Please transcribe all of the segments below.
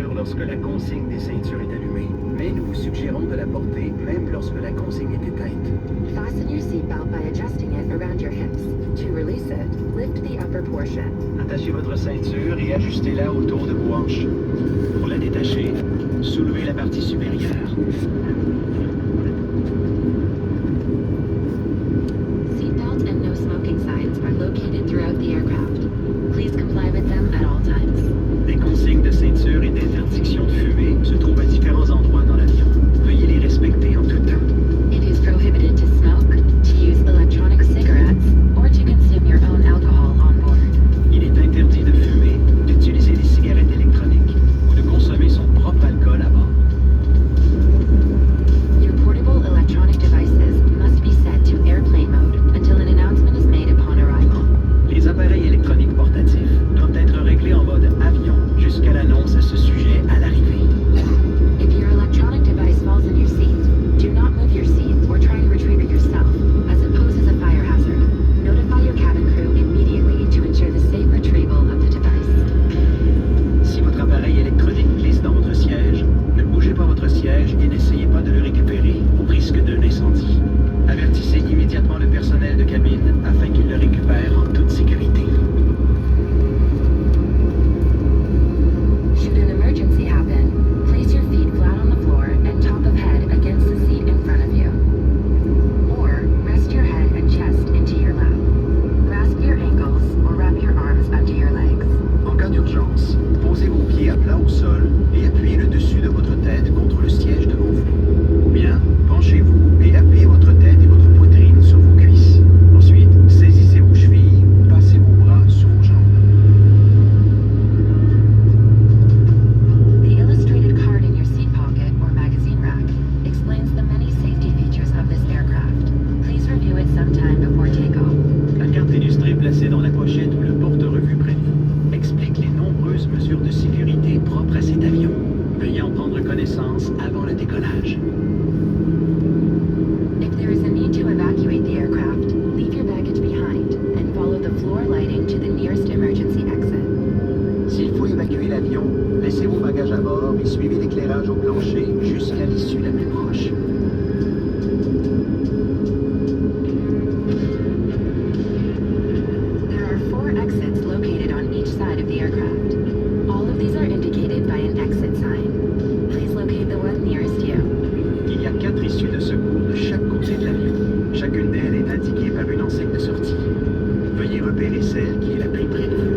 ceinture lorsque la consigne des ceintures est allumée, mais nous vous suggérons de la porter même lorsque la consigne est éteinte. Fasten your seatbelt by adjusting it around your hips. To release it, lift the upper portion. Attachez votre ceinture et ajustez-la autour de vos hanches. Pour la détacher, soulevez la partie supérieure. Seatbelt and no smoking signs are located throughout the aircraft. Please comply with them at all times. Des consignes de ceinture et d'interdiction de fumer se trouvent à différents endroits dans l'avion. Veuillez les respecter en tout temps. It is prohibited to smoke, to use electronic cigarettes, or to consume your own alcohol on board. Il est interdit de fumer, d'utiliser des cigarettes électroniques ou de consommer son propre alcool à bord. Your portable electronic devices must be set to airplane mode until an announcement is made upon arrival. Les appareils électroniques portatifs doivent être réglés en mode avion jusqu'à l'annonce à ce sujet à l'arrivée. If your electronic device falls in your seat, do not move your seat or try to retrieve it yourself, as it poses a fire hazard. Notify your cabin crew immediately to ensure the safe retrieval of the device. Si votre appareil électronique glisse dans votre siège, ne bougez pas votre siège et n'essayez pas de le récupérer au risque d'un incendie. Avertissez immédiatement le personnel de cabine afin qu'il le récupère en toute sécurité. Should an emergency happen, place your feet flat on the floor and top of head against the seat in front of you. Or rest your head and chest into your lap. Grasp your ankles or wrap your arms under your legs. En cas d'urgence, posez vos pieds à plat au sol et appuyez le dessus de votre tête contre le siège devant vous. Ou bien, penchez-vous et appuyez votre tête et votre poitrine sur vos cuisses. Ensuite, saisissez vos chevilles ou passez vos bras sous vos jambes. The illustrated card in your seat pocket or magazine rack explains the many safety features of this aircraft. Please review it sometime before takeoff. La carte illustrée placée dans la pochette ou le porte-revue près de vous explique les nombreuses mesures de sécurité propres à cet avion. Veuillez en prendre connaissance avant le décollage. If there is a need to evacuate the aircraft, leave your baggage behind and follow the floor lighting to the nearest emergency exit. S'il faut évacuer l'avion, laissez vos bagages à bord et suivez l'éclairage au plancher jusqu'à l'issue la plus proche. There are 4 exits located on each side of the aircraft. All of these are indicated by an exit sign. Please locate the one nearest you. Il y a 4 issues de secours de chaque côté de l'avion. Chacune d'elles est indiquée par une enseigne de sortie. Veuillez repérer celle qui est la plus près de vous.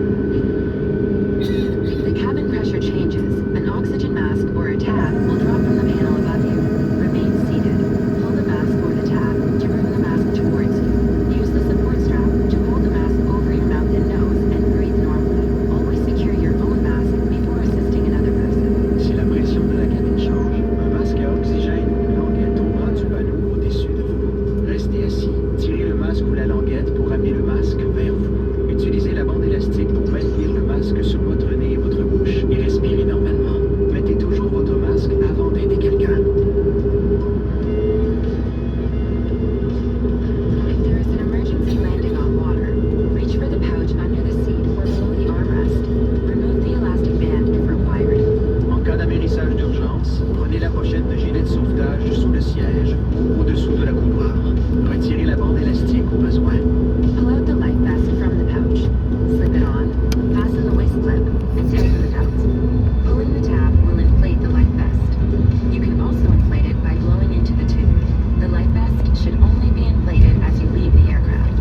If the cabin pressure changes, an oxygen mask or a tab will drop from the panel above you. Remain seated. Pull the mask or the tab to bring the mask towards you. Use the support strap to hold the mask over your mouth and nose and breathe normally. Always secure your own mask before assisting another person. Si la pression de la cabine change, un masque à oxygène ou une languette tombera du panneau au-dessus de vous. Restez assis, tirez le masque ou la languette pour ramener le masque vers vous. Utilisez la bande élastique pour maintenir le masque sur votre nez et votre bouche et respirez normalement. Mettez toujours votre masque avant d'aider quelqu'un. If there is an emergency landing on water, reach for the pouch under the seat or below the armrest. Remove the elastic band if required. En cas d'amérissage d'urgence, prenez la pochette de gilet de sauvetage sous le siège ou au-dessous de la couloir. Retirez la bande élastique au besoin. Pull out the life vest from the pouch. Slip it on, fasten the waist clip, and tighten the belt. Pulling the tab will inflate the life vest. You can also inflate it by blowing into the tube. The life vest should only be inflated as you leave the aircraft.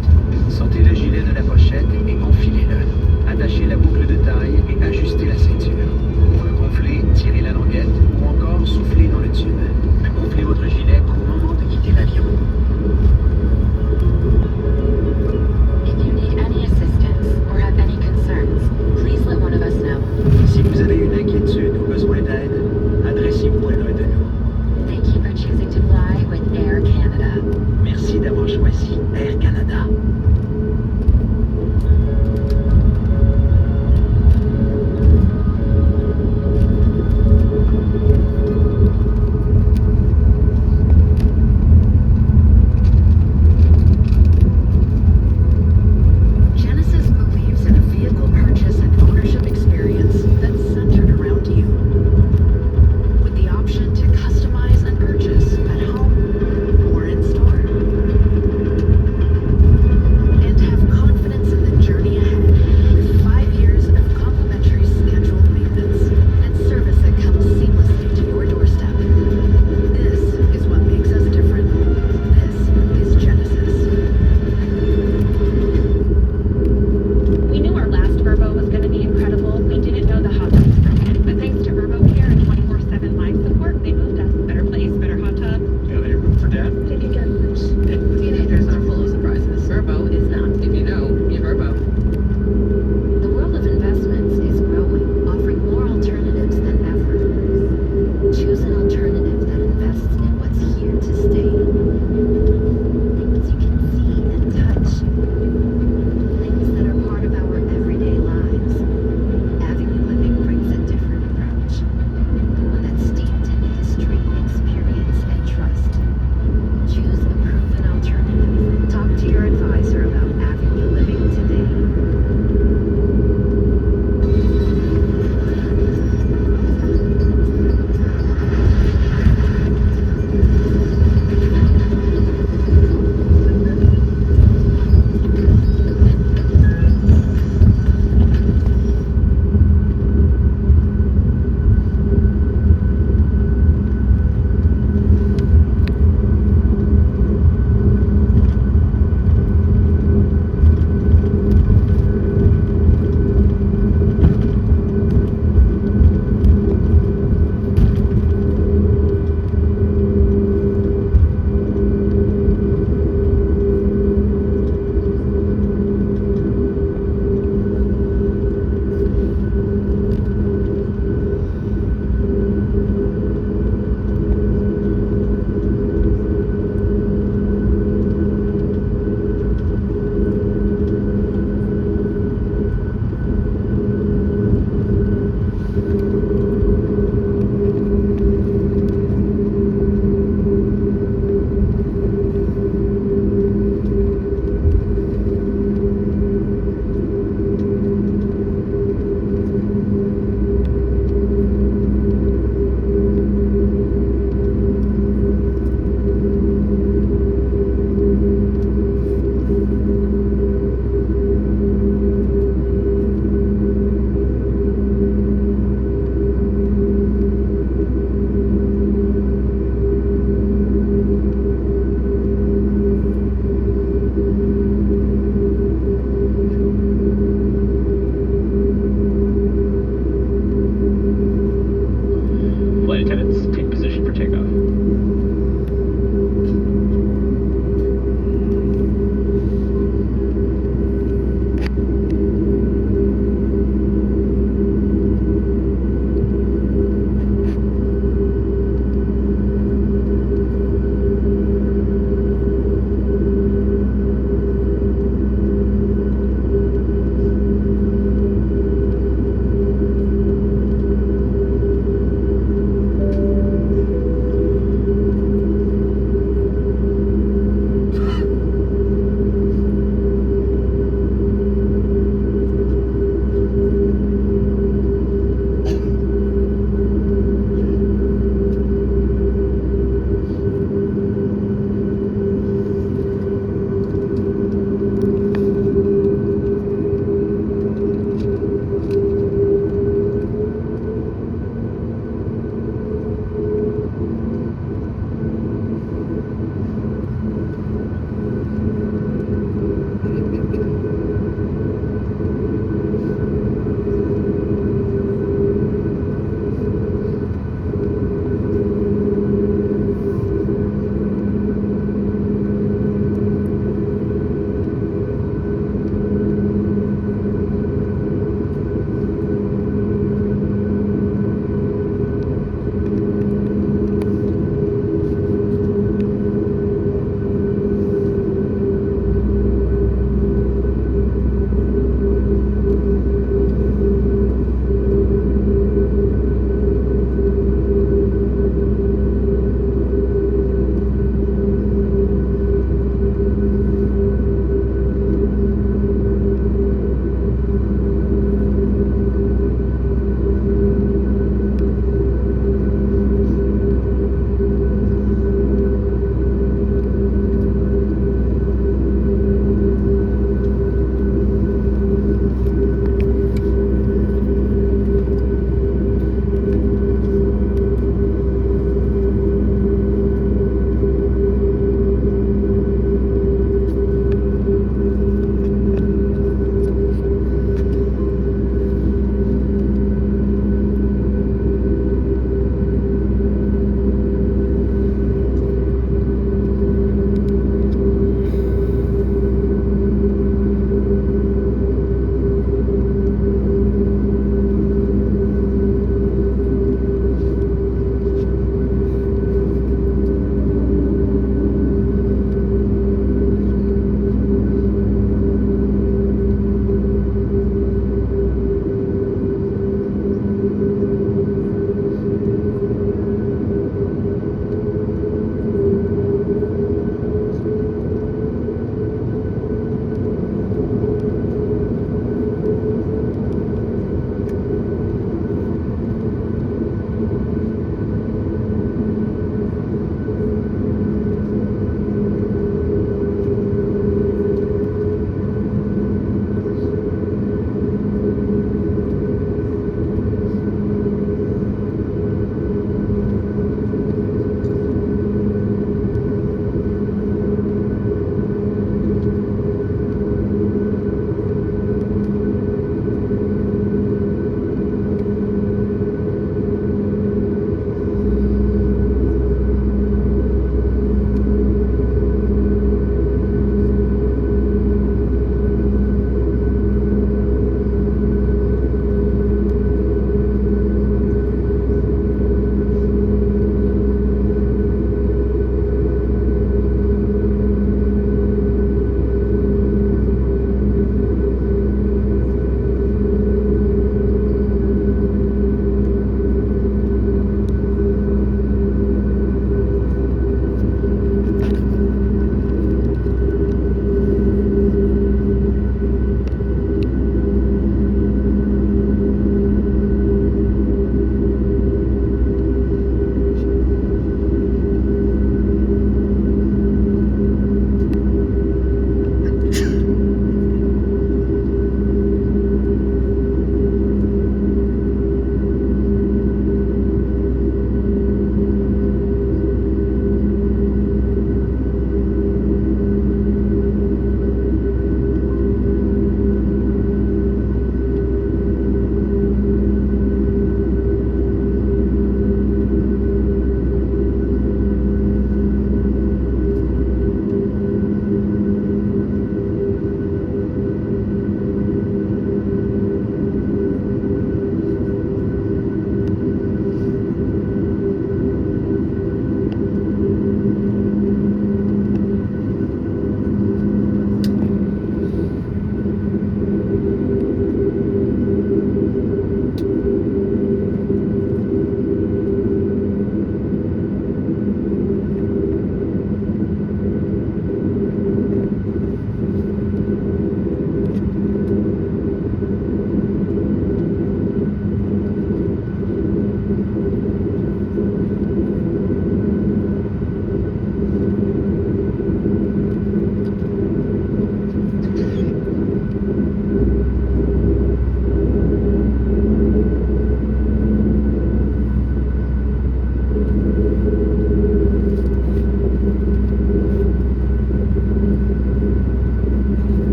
Sortez le gilet de la pochette et enfilez-le. Attachez la boucle de taille et ajustez la ceinture. Pour le gonfler, tirez la languette ou encore soufflez dans le tube. Gonflez votre gilet au moment de quitter l'avion. If you need any assistance or have any concerns, please let one of us know. Si vous avez une inquiétude ou besoin d'aide, adressez-vous à l'un de nous. Thank you for choosing to fly with Air Canada. Merci d'avoir choisi Air